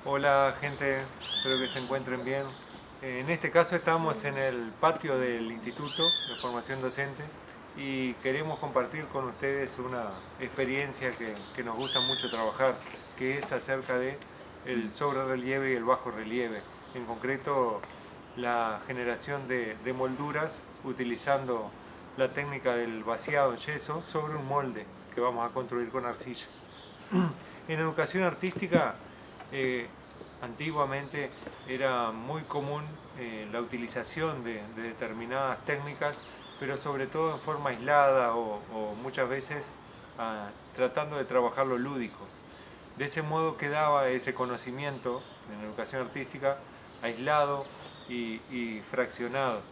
Hola gente, espero que se encuentren bien. En este caso estamos en el patio del Instituto de Formación Docente y queremos compartir con ustedes una experiencia que nos gusta mucho trabajar, que es acerca de el sobrerrelieve y el bajo relieve. En concreto, la generación de molduras utilizando la técnica del vaciado en yeso sobre un molde que vamos a construir con arcilla. En educación artística, eh, antiguamente era muy común la utilización de determinadas técnicas, pero sobre todo en forma aislada o muchas veces tratando de trabajar lo lúdico. De ese modo quedaba ese conocimiento en educación artística aislado y fraccionado.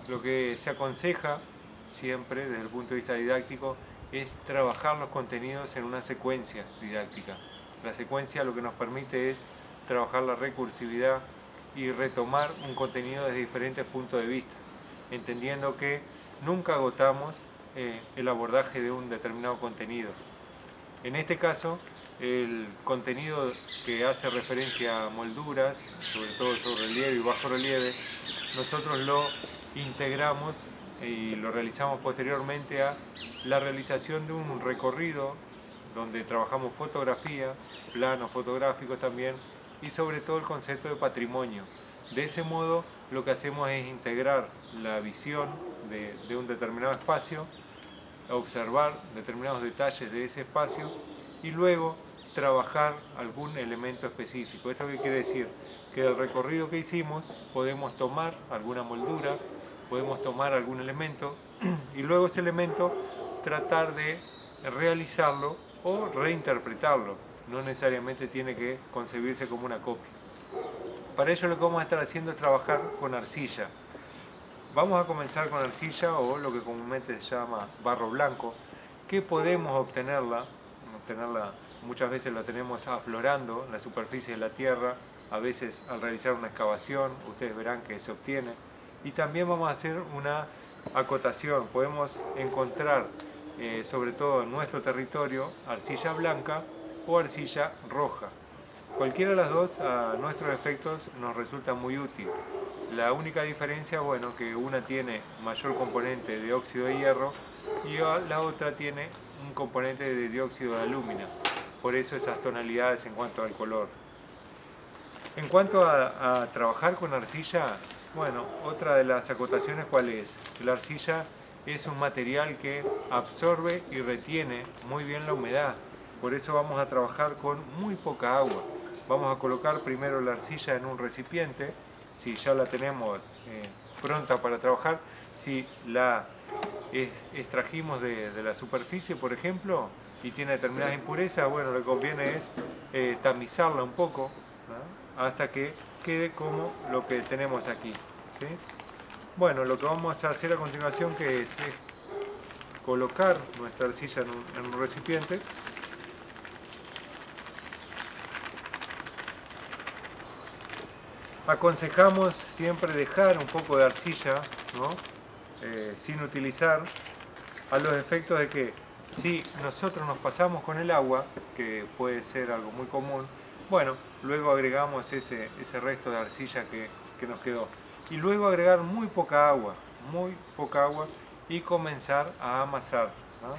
Lo que se aconseja siempre desde el punto de vista didáctico es trabajar los contenidos en una secuencia didáctica. La secuencia lo que nos permite es trabajar la recursividad y retomar un contenido desde diferentes puntos de vista, entendiendo que nunca agotamos el abordaje de un determinado contenido. En este caso, el contenido que hace referencia a molduras, sobre todo sobre relieve y bajo relieve, nosotros lo integramos y lo realizamos posteriormente a la realización de un recorrido donde trabajamos fotografía, planos fotográficos también y sobre todo el concepto de patrimonio. De ese modo lo que hacemos es integrar la visión de un determinado espacio, observar determinados detalles de ese espacio y luego trabajar algún elemento específico. ¿Esto qué quiere decir? Que del recorrido que hicimos podemos tomar alguna moldura, podemos tomar algún elemento y luego ese elemento tratar de realizarlo o reinterpretarlo. No necesariamente tiene que concebirse como una copia. Para ello lo que vamos a estar haciendo es trabajar con arcilla. Vamos a comenzar con arcilla o lo que comúnmente se llama barro blanco, que podemos obtenerla muchas veces la tenemos aflorando en la superficie de la tierra, a veces al realizar una excavación, ustedes verán que se obtiene. Y también vamos a hacer una acotación, podemos encontrar sobre todo en nuestro territorio arcilla blanca o arcilla roja. Cualquiera de las dos a nuestros efectos nos resulta muy útil. La única diferencia, bueno, que una tiene mayor componente de óxido de hierro y la otra tiene un componente de dióxido de alumina. Por eso esas tonalidades en cuanto al color. En cuanto a trabajar con arcilla, bueno, otra de las acotaciones cuál es. La arcilla es un material que absorbe y retiene muy bien la humedad. Por eso vamos a trabajar con muy poca agua. Vamos a colocar primero la arcilla en un recipiente, si ya la tenemos pronta para trabajar. Si la extrajimos de la superficie, por ejemplo, y tiene determinadas impurezas, bueno, lo que conviene es tamizarla un poco, ¿no? Hasta que quede como lo que tenemos aquí, ¿sí? Bueno, lo que vamos a hacer a continuación que es colocar nuestra arcilla en un recipiente. Aconsejamos siempre dejar un poco de arcilla, ¿no? Sin utilizar, a los efectos de que si nosotros nos pasamos con el agua, que puede ser algo muy común, bueno, luego agregamos ese resto de arcilla que nos quedó. Y luego agregar muy poca agua y comenzar a amasar, ¿no?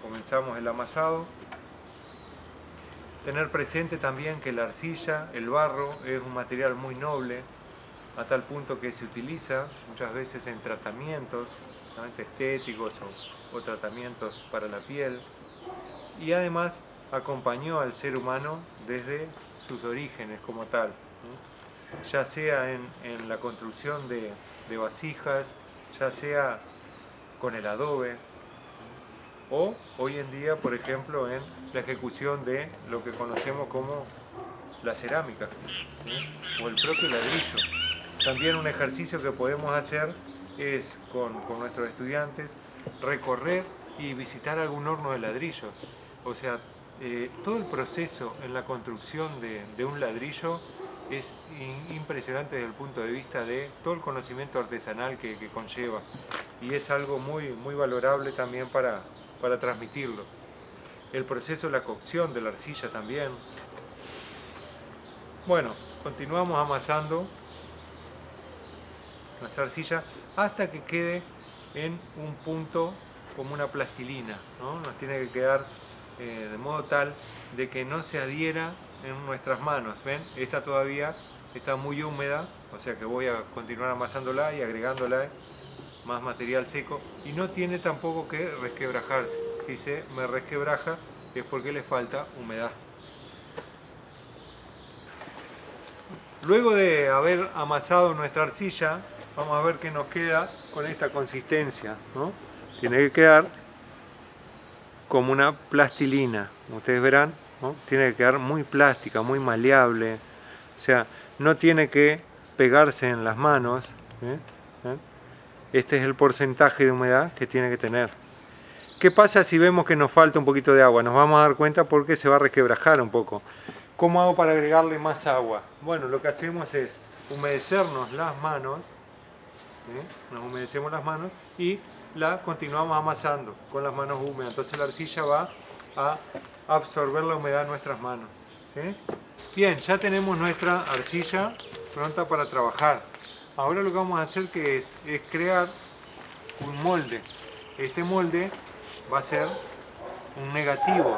Comenzamos el amasado. Tener presente también que la arcilla, el barro, es un material muy noble, a tal punto que se utiliza muchas veces en tratamientos estéticos o tratamientos para la piel, y además acompañó al ser humano desde sus orígenes como tal, ¿no? Ya sea en la construcción de vasijas, ya sea con el adobe, o hoy en día, por ejemplo, en la ejecución de lo que conocemos como la cerámica, ¿sí? O el propio ladrillo. También un ejercicio que podemos hacer es con nuestros estudiantes recorrer y visitar algún horno de ladrillos. O sea, todo el proceso en la construcción de un ladrillo es impresionante desde el punto de vista de todo el conocimiento artesanal que conlleva, y es algo muy, muy valorable también para transmitirlo. El proceso de la cocción de la arcilla también, Bueno, continuamos amasando nuestra arcilla hasta que quede en un punto como una plastilina, ¿no? Nos tiene que quedar de modo tal de que no se adhiera en nuestras manos. ¿Ven? Esta todavía está muy húmeda, o sea que voy a continuar amasándola y agregándola más material seco, y no tiene tampoco que resquebrajarse. Si se me resquebraja es porque le falta humedad. Luego de haber amasado nuestra arcilla, vamos a ver qué nos queda con esta consistencia, ¿no? Tiene que quedar como una plastilina, como ustedes verán, ¿no? Tiene que quedar muy plástica, muy maleable, o sea, no tiene que pegarse en las manos, ¿eh? ¿Eh? Este es el porcentaje de humedad que tiene que tener. ¿Qué pasa si vemos que nos falta un poquito de agua? Nos vamos a dar cuenta porque se va a resquebrajar un poco. ¿Cómo hago para agregarle más agua? Bueno, lo que hacemos es humedecernos las manos, nos humedecemos las manos y la continuamos amasando con las manos húmedas. Entonces la arcilla va a absorber la humedad en nuestras manos, ¿sí? Bien, ya tenemos nuestra arcilla pronta para trabajar. Ahora lo que vamos a hacer es crear un molde. Este molde va a ser un negativo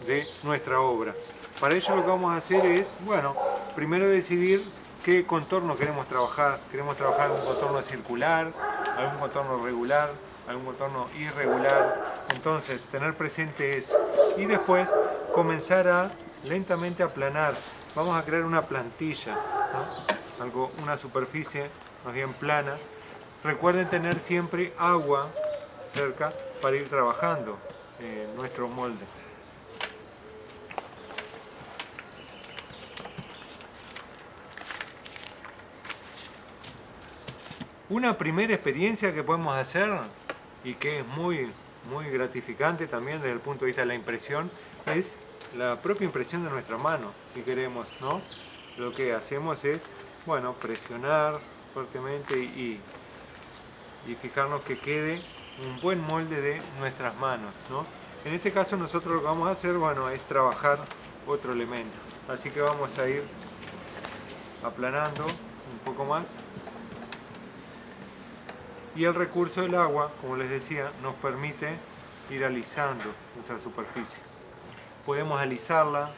de nuestra obra. Para ello lo que vamos a hacer es, bueno, primero decidir qué contorno queremos trabajar. Queremos trabajar un contorno circular, algún contorno regular, algún contorno irregular. Entonces, tener presente eso. Y después comenzar a lentamente aplanar. Vamos a crear una plantilla, ¿no? Una superficie más bien plana. Recuerden tener siempre agua cerca para ir trabajando nuestro molde. Una primera experiencia que podemos hacer y que es muy gratificante también desde el punto de vista de la impresión es la propia impresión de nuestra mano, si queremos, ¿no? Lo que hacemos es, bueno, presionar fuertemente y fijarnos que quede un buen molde de nuestras manos, ¿no? En este caso nosotros lo que vamos a hacer, bueno, es trabajar otro elemento. Así que vamos a ir aplanando un poco más. Y el recurso del agua, como les decía, nos permite ir alisando nuestra superficie. Podemos alisarla,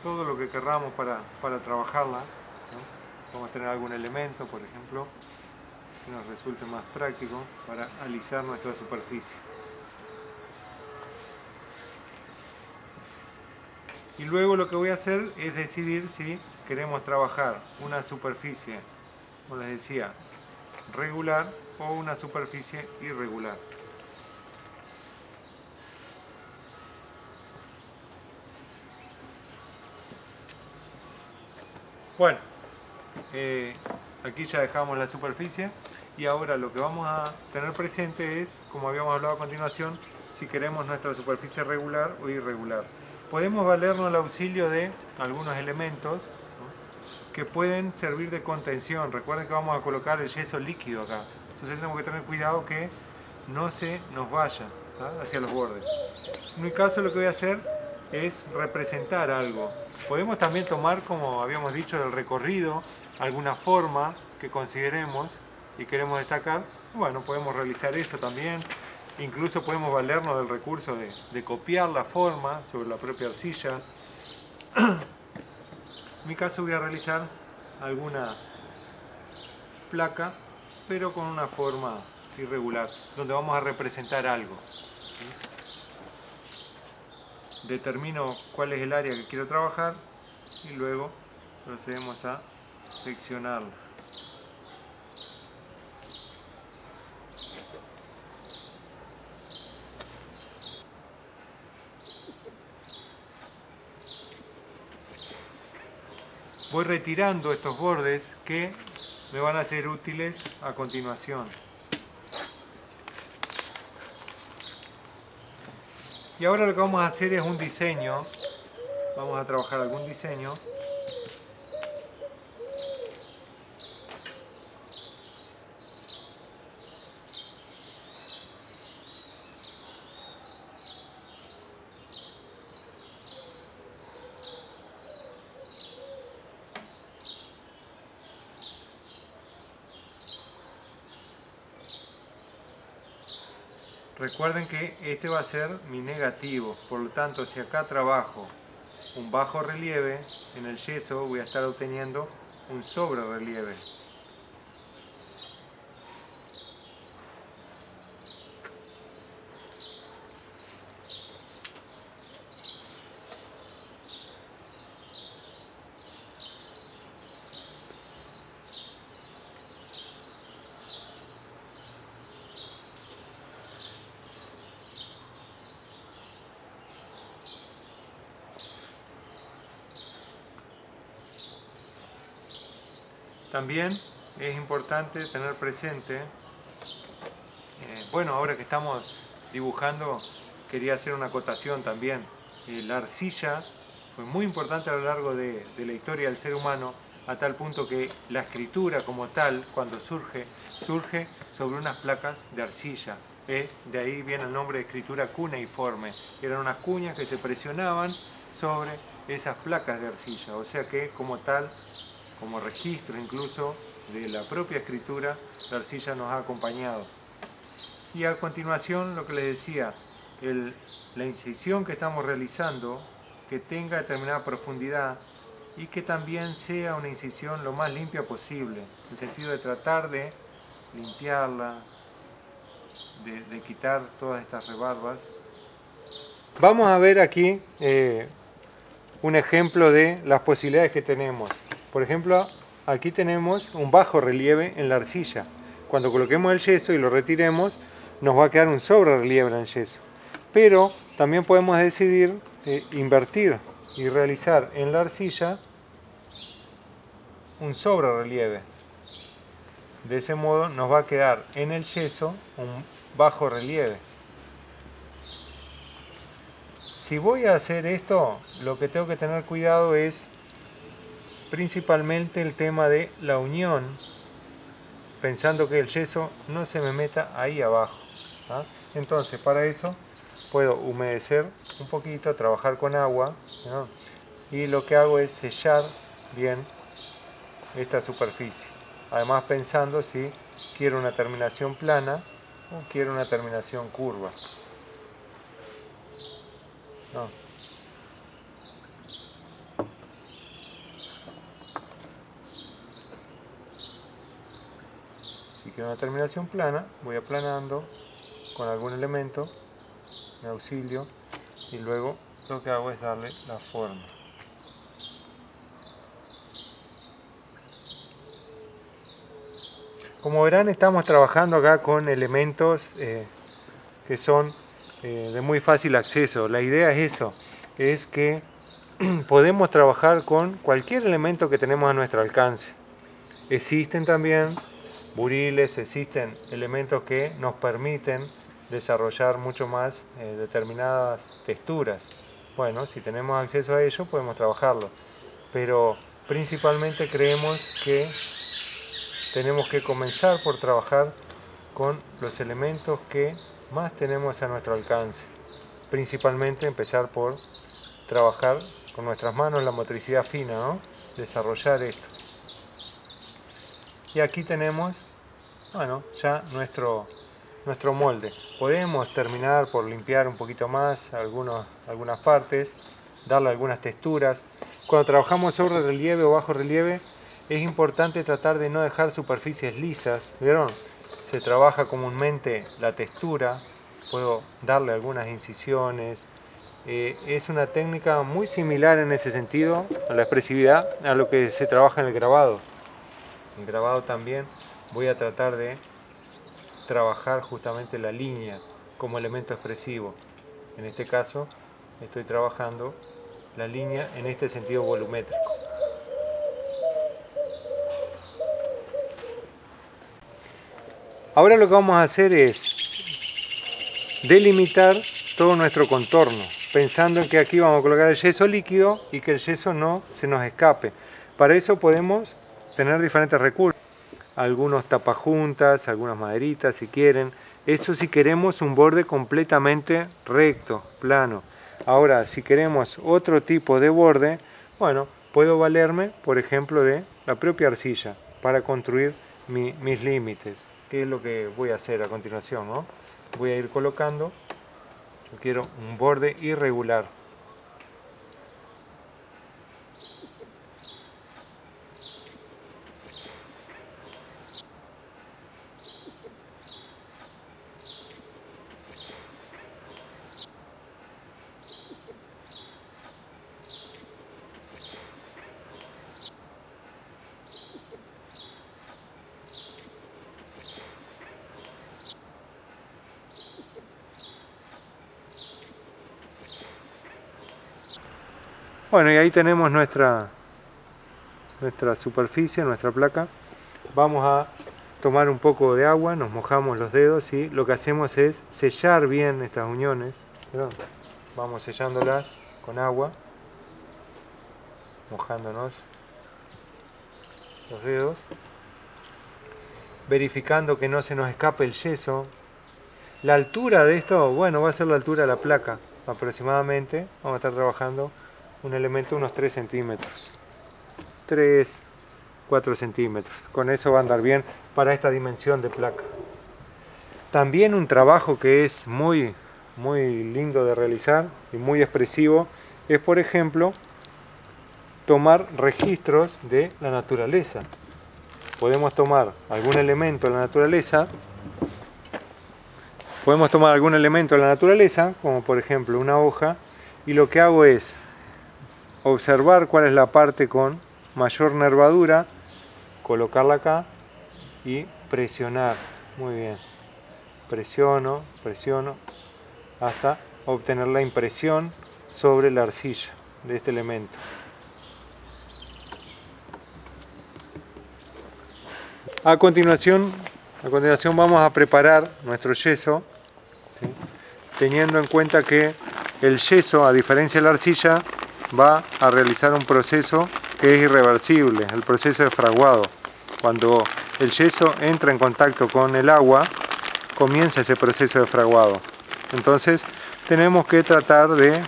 todo lo que querramos para trabajarla, ¿no? Podemos tener algún elemento, por ejemplo, que nos resulte más práctico para alisar nuestra superficie. Y luego lo que voy a hacer es decidir si queremos trabajar una superficie, como les decía, regular o una superficie irregular. Bueno, aquí ya dejamos la superficie y ahora lo que vamos a tener presente es, como habíamos hablado a continuación, si queremos nuestra superficie regular o irregular. Podemos valernos el auxilio de algunos elementos, ¿no?, que pueden servir de contención. Recuerden que vamos a colocar el yeso líquido acá, entonces tenemos que tener cuidado que no se nos vaya, ¿tá?, hacia los bordes. En mi caso lo que voy a hacer es representar algo. Podemos también tomar, como habíamos dicho, del recorrido, alguna forma que consideremos y queremos destacar. Bueno, podemos realizar eso también. Incluso podemos valernos del recurso de copiar la forma sobre la propia arcilla. En mi caso voy a realizar alguna placa, pero con una forma irregular, donde vamos a representar algo. Determino cuál es el área que quiero trabajar y luego procedemos a seccionarla. Voy retirando estos bordes que me van a ser útiles a continuación. Y ahora lo que vamos a hacer es un diseño. Vamos a trabajar algún diseño. Recuerden que este va a ser mi negativo, por lo tanto si acá trabajo un bajo relieve, en el yeso voy a estar obteniendo un sobre relieve. También es importante tener presente, bueno, ahora que estamos dibujando, quería hacer una acotación también. La arcilla fue muy importante a lo largo de la historia del ser humano, a tal punto que la escritura como tal, cuando surge sobre unas placas de arcilla. De ahí viene el nombre de escritura cuneiforme. Eran unas cuñas que se presionaban sobre esas placas de arcilla, o sea que como tal, como registro incluso de la propia escritura, la arcilla nos ha acompañado. Y a continuación, lo que les decía, la incisión que estamos realizando, que tenga determinada profundidad y que también sea una incisión lo más limpia posible, en el sentido de tratar de limpiarla, de quitar todas estas rebarbas. Vamos a ver aquí un ejemplo de las posibilidades que tenemos. Por ejemplo, aquí tenemos un bajo relieve en la arcilla. Cuando coloquemos el yeso y lo retiremos, nos va a quedar un sobre relieve en el yeso. Pero también podemos decidir invertir y realizar en la arcilla un sobre relieve. De ese modo nos va a quedar en el yeso un bajo relieve. Si voy a hacer esto, lo que tengo que tener cuidado es principalmente el tema de la unión, pensando que el yeso no se me meta ahí abajo. Entonces, para eso puedo humedecer un poquito, trabajar con agua, ¿no? Y lo que hago es sellar bien esta superficie. Además, pensando si quiero una terminación plana o quiero una terminación curva. No. Si quiero una terminación plana, voy aplanando con algún elemento de auxilio y luego lo que hago es darle la forma. Como verán, estamos trabajando acá con elementos que son de muy fácil acceso. La idea es eso, es que podemos trabajar con cualquier elemento que tenemos a nuestro alcance. Existen también buriles, existen elementos que nos permiten desarrollar mucho más determinadas texturas. Bueno, si tenemos acceso a ello podemos trabajarlo, pero principalmente creemos que tenemos que comenzar por trabajar con los elementos que más tenemos a nuestro alcance. Principalmente empezar por trabajar con nuestras manos la motricidad fina, ¿no? Desarrollar esto. Y aquí tenemos, bueno, ya nuestro molde. Podemos terminar por limpiar un poquito más algunas partes, darle algunas texturas. Cuando trabajamos sobre relieve o bajo relieve, es importante tratar de no dejar superficies lisas. ¿Vieron? Se trabaja comúnmente la textura, puedo darle algunas incisiones. Es una técnica muy similar en ese sentido, a la expresividad, a lo que se trabaja en el grabado. En el grabado también voy a tratar de trabajar justamente la línea como elemento expresivo. En este caso estoy trabajando la línea en este sentido volumétrico. Ahora lo que vamos a hacer es delimitar todo nuestro contorno, pensando en que aquí vamos a colocar el yeso líquido y que el yeso no se nos escape. Para eso podemos tener diferentes recursos, algunos tapajuntas, algunas maderitas si quieren. Eso si queremos un borde completamente recto, plano. Ahora, si queremos otro tipo de borde, bueno, puedo valerme, por ejemplo, de la propia arcilla para construir mis límites, que es lo que voy a hacer a continuación, ¿no? voy a ir colocando. Yo quiero un borde irregular. Bueno, y ahí tenemos nuestra superficie, nuestra placa. Vamos a tomar un poco de agua, nos mojamos los dedos y lo que hacemos es sellar bien estas uniones. ¿Verdad? Vamos sellándolas con agua, mojándonos los dedos, verificando que no se nos escape el yeso. La altura de esto, bueno, va a ser la altura de la placa aproximadamente. Vamos a estar trabajando un elemento unos 3 centímetros, 3, 4 centímetros. Con eso va a andar bien para esta dimensión de placa. También un trabajo que es muy lindo de realizar y muy expresivo es, por ejemplo, tomar registros de la naturaleza. Podemos tomar algún elemento de la naturaleza. Como por ejemplo una hoja, y lo que hago es observar cuál es la parte con mayor nervadura, colocarla acá y presionar. Muy bien. Presiono hasta obtener la impresión sobre la arcilla de este elemento. A continuación vamos a preparar nuestro yeso, ¿sí? Teniendo en cuenta que el yeso, a diferencia de la arcilla, va a realizar un proceso que es irreversible, el proceso de fraguado. Cuando el yeso entra en contacto con el agua, comienza ese proceso de fraguado. Entonces tenemos que tratar de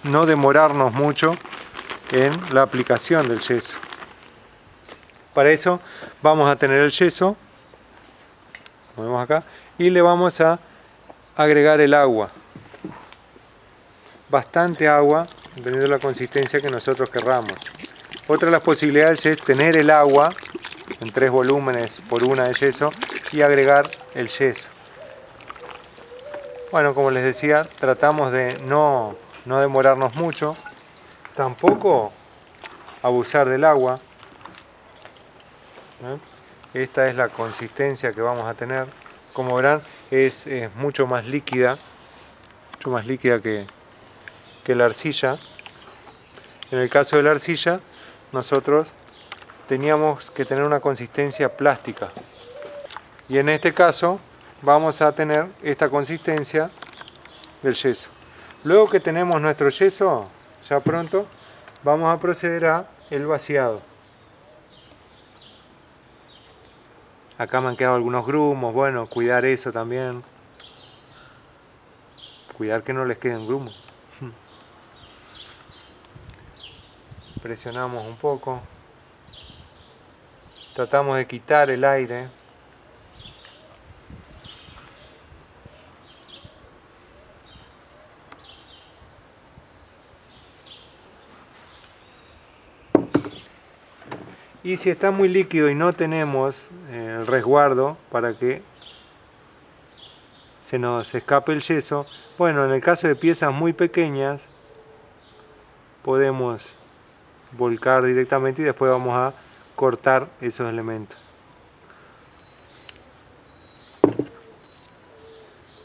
no demorarnos mucho en la aplicación del yeso. Para eso vamos a tener el yeso, como vemos acá, y le vamos a agregar el agua. Bastante agua, dependiendo de la consistencia que nosotros querramos. Otra de las posibilidades es tener el agua en 3 volúmenes por una de yeso y agregar el yeso. Bueno, como les decía, tratamos de no demorarnos mucho, tampoco abusar del agua. Esta es la consistencia que vamos a tener. Como verán, es mucho más líquida que la arcilla. En el caso de la arcilla, nosotros teníamos que tener una consistencia plástica. Y en este caso, vamos a tener esta consistencia del yeso. Luego que tenemos nuestro yeso, ya pronto, vamos a proceder a el vaciado. Acá me han quedado algunos grumos, bueno, cuidar eso también. Cuidar que no les queden grumos. Presionamos un poco. Tratamos de quitar el aire. Y si está muy líquido y no tenemos el resguardo para que se nos escape el yeso, bueno, en el caso de piezas muy pequeñas podemos volcar directamente y después vamos a cortar esos elementos.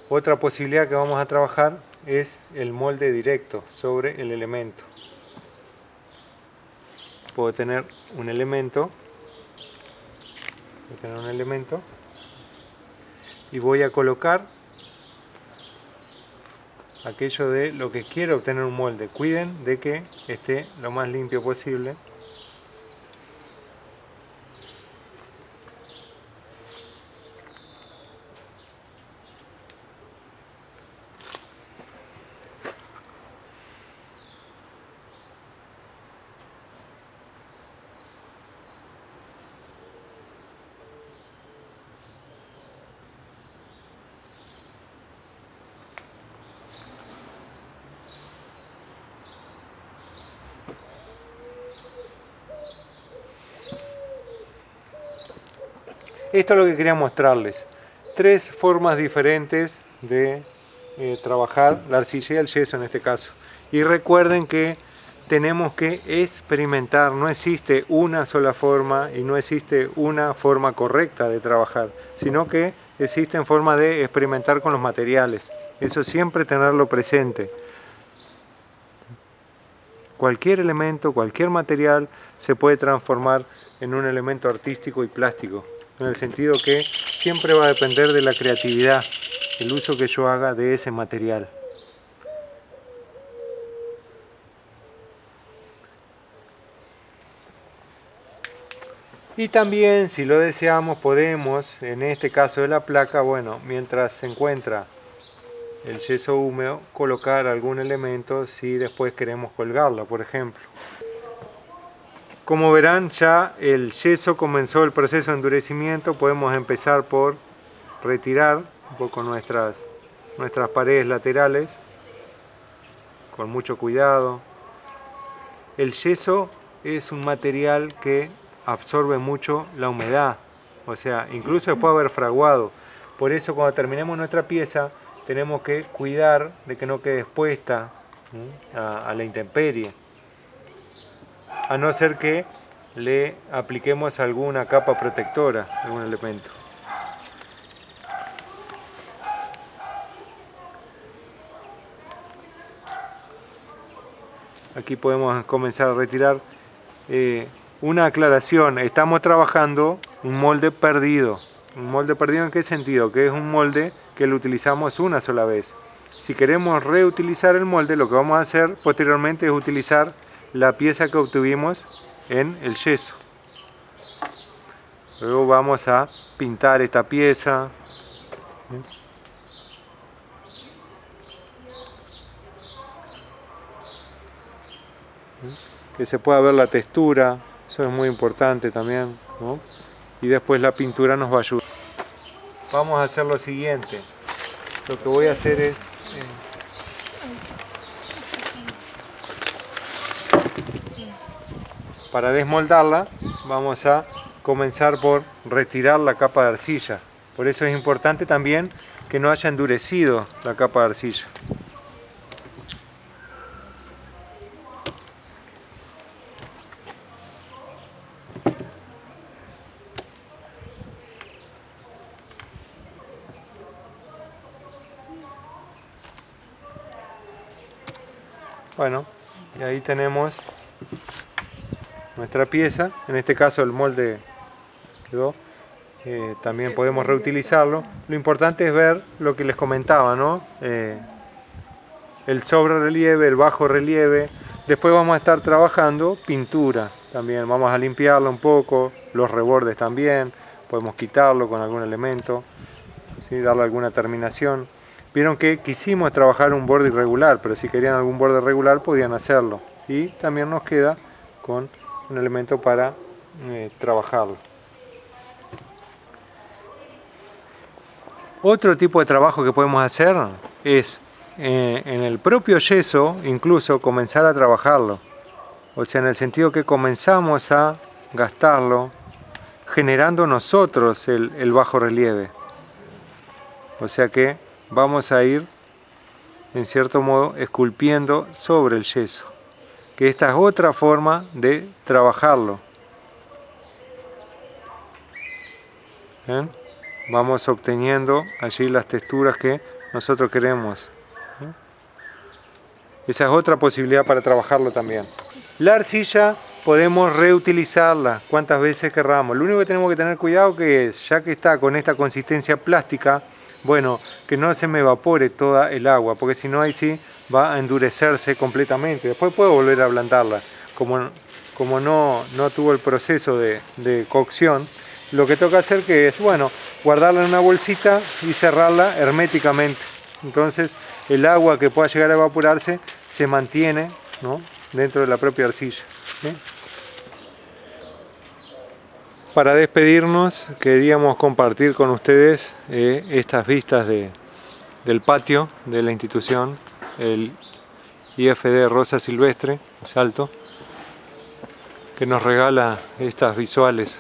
Otra posibilidad que vamos a trabajar es el molde directo sobre el elemento. Puedo tener un elemento y voy a colocar aquello de lo que quiero obtener un molde. Cuiden de que esté lo más limpio posible. Esto es lo que quería mostrarles. 3 formas diferentes de trabajar la arcilla y el yeso en este caso. Y recuerden que tenemos que experimentar, no existe una sola forma y no existe una forma correcta de trabajar, sino que existen formas de experimentar con los materiales. Eso siempre tenerlo presente. Cualquier elemento, cualquier material se puede transformar en un elemento artístico y plástico, en el sentido que siempre va a depender de la creatividad, el uso que yo haga de ese material. Y también, si lo deseamos, podemos, en este caso de la placa, bueno, mientras se encuentra el yeso húmedo, colocar algún elemento si después queremos colgarla, por ejemplo. Como verán, ya el yeso comenzó el proceso de endurecimiento. Podemos empezar por retirar un poco nuestras paredes laterales con mucho cuidado. El yeso es un material que absorbe mucho la humedad, o sea, incluso después de haber fraguado. Por eso cuando terminemos nuestra pieza tenemos que cuidar de que no quede expuesta a la intemperie, a no ser que le apliquemos alguna capa protectora, algún elemento. Aquí podemos comenzar a retirar. Una aclaración, estamos trabajando un molde perdido. ¿Un molde perdido en qué sentido? Que es un molde que lo utilizamos una sola vez. Si queremos reutilizar el molde, lo que vamos a hacer posteriormente es utilizar la pieza que obtuvimos en el yeso. Luego vamos a pintar esta pieza. Que se pueda ver la textura, eso es muy importante también, ¿no? Y después la pintura nos va a ayudar. Vamos a hacer lo siguiente. Lo que voy a hacer es para desmoldarla vamos a comenzar por retirar la capa de arcilla. Por eso es importante también que no haya endurecido la capa de arcilla. Bueno, y ahí tenemos nuestra pieza. En este caso el molde quedó. También podemos reutilizarlo. Lo importante es ver lo que les comentaba, ¿no? El sobre relieve, el bajo relieve. Después vamos a estar trabajando pintura también. Vamos a limpiarlo un poco, los rebordes también. Podemos quitarlo con algún elemento, ¿sí? Darle alguna terminación. Vieron que quisimos trabajar un borde irregular, pero si querían algún borde regular podían hacerlo. Y también nos queda con un elemento para trabajarlo. Otro tipo de trabajo que podemos hacer es en el propio yeso incluso comenzar a trabajarlo. O sea, en el sentido que comenzamos a gastarlo generando nosotros el bajo relieve. O sea que vamos a ir, en cierto modo, esculpiendo sobre el yeso. Que esta es otra forma de trabajarlo. ¿Ven? Vamos obteniendo allí las texturas que nosotros queremos. Esa es otra posibilidad para trabajarlo también. La arcilla podemos reutilizarla cuantas veces querramos. Lo único que tenemos que tener cuidado que es, ya que está con esta consistencia plástica, bueno, que no se me evapore toda el agua, porque si no ahí sí va a endurecerse completamente. Después puedo volver a ablandarla. Como no tuvo el proceso de cocción, lo que toca hacer que es, bueno, guardarla en una bolsita y cerrarla herméticamente. Entonces el agua que pueda llegar a evaporarse se mantiene, ¿no?, dentro de la propia arcilla, ¿sí? Para despedirnos queríamos compartir con ustedes estas vistas del patio de la institución, el IFD Rosa Silvestre, Salto, que nos regala estas visuales